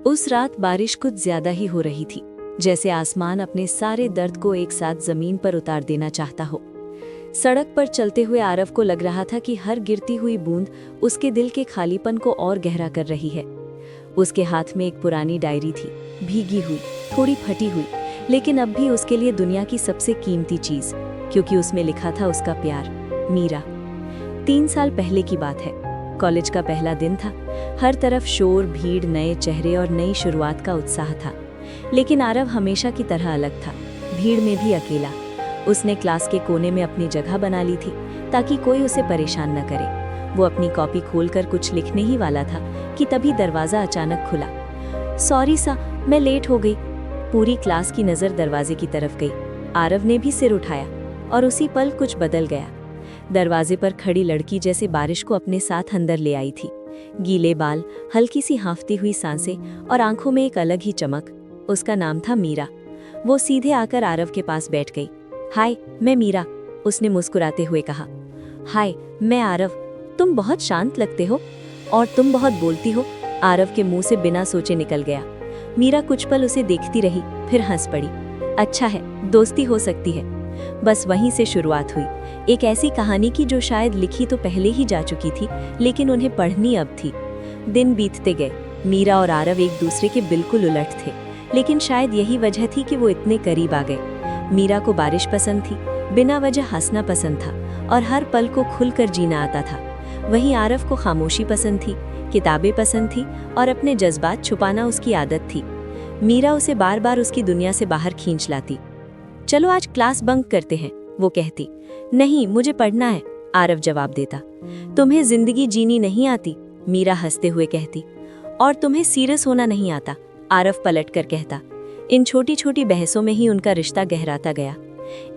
उस रात बारिश कुछ ज्यादा ही हो रही थी, जैसे आसमान अपने सारे दर्द को एक साथ जमीन पर उतार देना चाहता हो। सड़क पर चलते हुए आरव को लग रहा था कि हर गिरती हुई बूंद उसके दिल के खालीपन को और गहरा कर रही है। उसके हाथ में एक पुरानी डायरी थी, भीगी हुई, थोड़ी फटी हुई, लेकिन अब भी उसके लिए दुनिया की सबसे कीमती चीज, क्योंकि उसमें लिखा था उसका प्यार, मीरा। 3 साल पहले की बात है। कॉलेज का पहला दिन था। हर तरफ शोर, भीड़, नए चेहरे और नई शुरुआत का उत्साह था। लेकिन आरव हमेशा की तरह अलग था, भीड़ में भी अकेला। उसने क्लास के कोने में अपनी जगह बना ली थी ताकि कोई उसे परेशान न करे। वो अपनी कॉपी खोलकर कुछ लिखने ही वाला था कि तभी दरवाजा अचानक खुला। सॉरी सा, मैं लेट हो गई। पूरी क्लास की नज़र दरवाजे की तरफ गई। आरव ने भी सिर उठाया और उसी पल कुछ बदल गया। दरवाजे पर खड़ी लड़की जैसे बारिश को अपने साथ अंदर ले आई थी। गीले बाल, हल्की सी हाँफती हुई सांसें और आंखों में एक अलग ही चमक। उसका नाम था मीरा। वो सीधे आकर आरव के पास बैठ गई। हाय, मैं मीरा, उसने मुस्कुराते हुए कहा। हाय, मैं आरव। तुम बहुत शांत लगते हो और तुम बहुत बोलती हो, आरव के मुंह से बिना सोचे निकल गया। मीरा कुछ पल उसे देखती रही, फिर हंस पड़ी। अच्छा है, दोस्ती हो सकती है। बस वहीं से शुरुआत हुई, एक ऐसी कहानी की जो शायद लिखी तो पहले ही जा चुकी थी, लेकिन उन्हें पढ़नी अब थी। दिन बीतते गए। मीरा और आरव एक दूसरे के बिल्कुल उलट थे, लेकिन शायद यही वजह थी कि वो इतने करीब आ गए। मीरा को बारिश पसंद थी, बिना वजह हंसना पसंद था और हर पल को खुलकर जीना आता था। वहीं आरव को खामोशी पसंद थी, किताबें पसंद थी और अपने जज्बात छुपाना उसकी आदत थी। मीरा उसे बार बार उसकी दुनिया से बाहर खींच लाती। चलो आज क्लास बंक करते हैं, वो कहती। नहीं, मुझे पढ़ना है, आरव जवाब देता। तुम्हें जिंदगी जीनी नहीं आती, मीरा हंसते हुए कहती। और तुम्हें सीरियस होना नहीं आता, आरव पलट कर कहता। इन छोटी छोटी बहसों में ही उनका रिश्ता गहराता गया।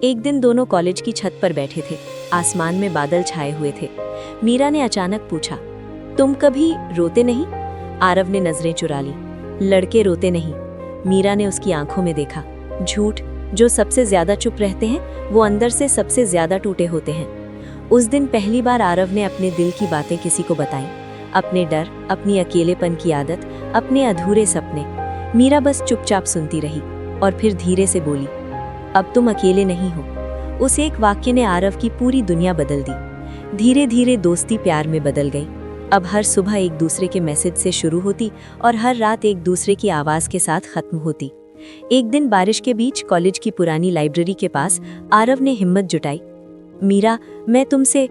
एक दिन दोनों कॉलेज की छत पर बैठे थे। आसमान में बादल छाए हुए थे। मीरा ने अचानक पूछा, तुम कभी रोते नहीं? आरव ने नजरें चुरा ली। लड़के रोते नहीं। मीरा ने उसकी आंखों में देखा। झूठ, जो सबसे ज्यादा चुप रहते हैं वो अंदर से सबसे ज्यादा टूटे होते हैं। उस दिन पहली बार आरव ने अपने दिल की बातें किसी को बताई। अपने डर, अपनी अकेलेपन की आदत, अपने अधूरे सपने। मीरा बस चुपचाप सुनती रही और फिर धीरे से बोली, अब तुम अकेले नहीं हो। उस एक वाक्य ने आरव की पूरी दुनिया बदल दी। धीरे धीरे दोस्ती प्यार में बदल गई। अब हर सुबह एक दूसरे के मैसेज से शुरू होती और हर रात एक दूसरे की आवाज के साथ खत्म होती। एक दिन बारिश के बीच कॉलेज की पुरानी लाइब्रेरी के पास आरव ने हिम्मत जुटाई। मीरा, मैं तुमसे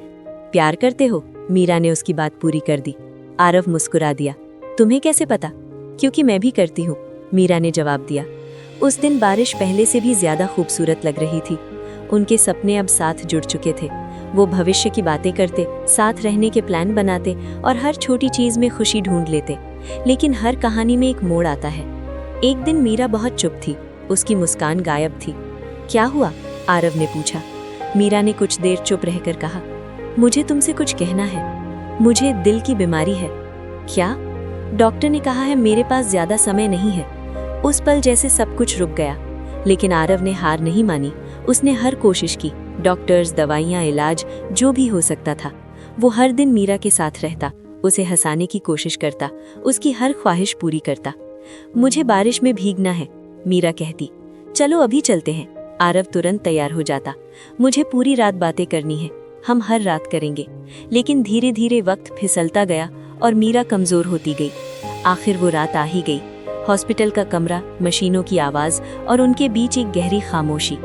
प्यार करते हो? मीरा ने उसकी बात पूरी कर दी। आरव मुस्कुरा दिया। तुम्हें कैसे पता? क्योंकि मैं भी करती हूँ, मीरा ने जवाब दिया। उस दिन बारिश पहले से भी ज्यादा खूबसूरत लग रही थी। उनके सपने अब साथ जुड़ चुके थे। वो भविष्य की बातें करते, साथ रहने के प्लान बनाते और हर छोटी चीज में खुशी ढूंढ लेते। लेकिन हर कहानी में एक मोड़ आता है। एक दिन मीरा बहुत चुप थी, उसकी मुस्कान गायब थी। क्या हुआ? आरव ने पूछा। मीरा ने कुछ देर चुप रहकर कहा, मुझे तुमसे कुछ कहना है। मुझे दिल की बीमारी है। क्या? डॉक्टर ने कहा है मेरे पास ज्यादा समय नहीं है। उस पल जैसे सब कुछ रुक गया, लेकिन आरव ने हार नहीं मानी। उसने हर कोशिश की, डॉक्टर्स, दवाइयाँ, इलाज, जो भी हो सकता था। वो हर दिन मीरा के साथ रहता, उसे हंसाने की कोशिश करता, उसकी हर ख्वाहिश पूरी करता। मुझे बारिश में भीगना है, मीरा कहती। चलो अभी चलते हैं, आरव तुरंत तैयार हो जाता। मुझे पूरी रात बातें करनी है, हम हर रात करेंगे। लेकिन धीरे धीरे वक्त फिसलता गया और मीरा कमजोर होती गई। आखिर वो रात आ ही गई। हॉस्पिटल का कमरा, मशीनों की आवाज और उनके बीच एक गहरी खामोशी।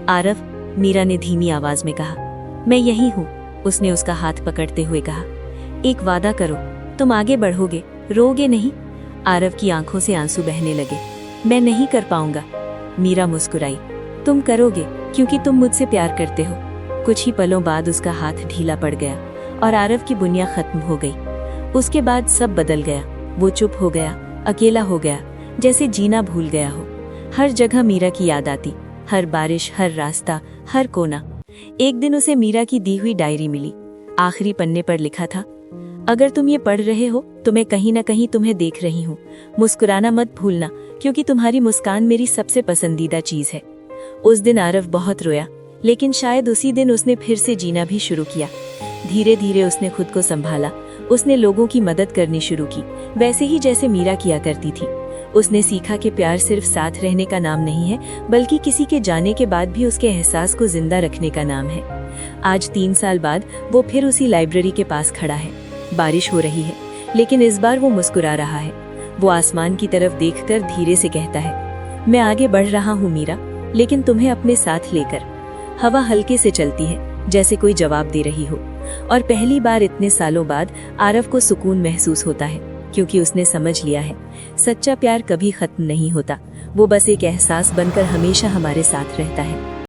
आरव, मीरा ने धीमी आवाज में कहा। मैं यही हूँ, उसने उसका हाथ पकड़ते हुए कहा। एक वादा करो, तुम आगे बढ़ोगे, रोगे नहीं। आरव की आंखों से आंसू बहने लगे। मैं नहीं कर पाऊंगा, मीरा मुस्कुराई। तुम करोगे, क्योंकि तुम मुझसे प्यार करते हो। कुछ ही पलों बाद उसका हाथ ढीला पड़ गया और आरव की बुनिया खत्म हो गई। उसके बाद सब बदल गया। वो चुप हो गया, अकेला हो गया, जैसे जीना भूल गया हो। हर जगह मीरा की याद आती, हर बारिश, हर रास्ता, हर कोना। एक दिन उसे मीरा की दी हुई डायरी मिली। आखिरी पन्ने पर लिखा था, अगर तुम ये पढ़ रहे हो तो मैं कहीं ना कहीं तुम्हें देख रही हूँ। मुस्कुराना मत भूलना, क्योंकि तुम्हारी मुस्कान मेरी सबसे पसंदीदा चीज है। उस दिन आरव बहुत रोया, लेकिन शायद उसी दिन उसने फिर से जीना भी शुरू किया। धीरे धीरे उसने खुद को संभाला। उसने लोगों की मदद करनी शुरू की, वैसे ही जैसे मीरा किया करती थी। उसने सीखा कि प्यार सिर्फ साथ रहने का नाम नहीं है, बल्कि किसी के जाने के बाद भी उसके एहसास को जिंदा रखने का नाम है। आज 3 साल बाद वो फिर उसी लाइब्रेरी के पास खड़ा है। बारिश हो रही है, लेकिन इस बार वो मुस्कुरा रहा है। वो आसमान की तरफ देखकर धीरे से कहता है, मैं आगे बढ़ रहा हूँ मीरा, लेकिन तुम्हें अपने साथ लेकर। हवा हल्के से चलती है, जैसे कोई जवाब दे रही हो। और पहली बार इतने सालों बाद आरव को सुकून महसूस होता है, क्योंकि उसने समझ लिया है, सच्चा प्यार कभी खत्म नहीं होता, वो बस एक एहसास बनकर हमेशा हमारे साथ रहता है।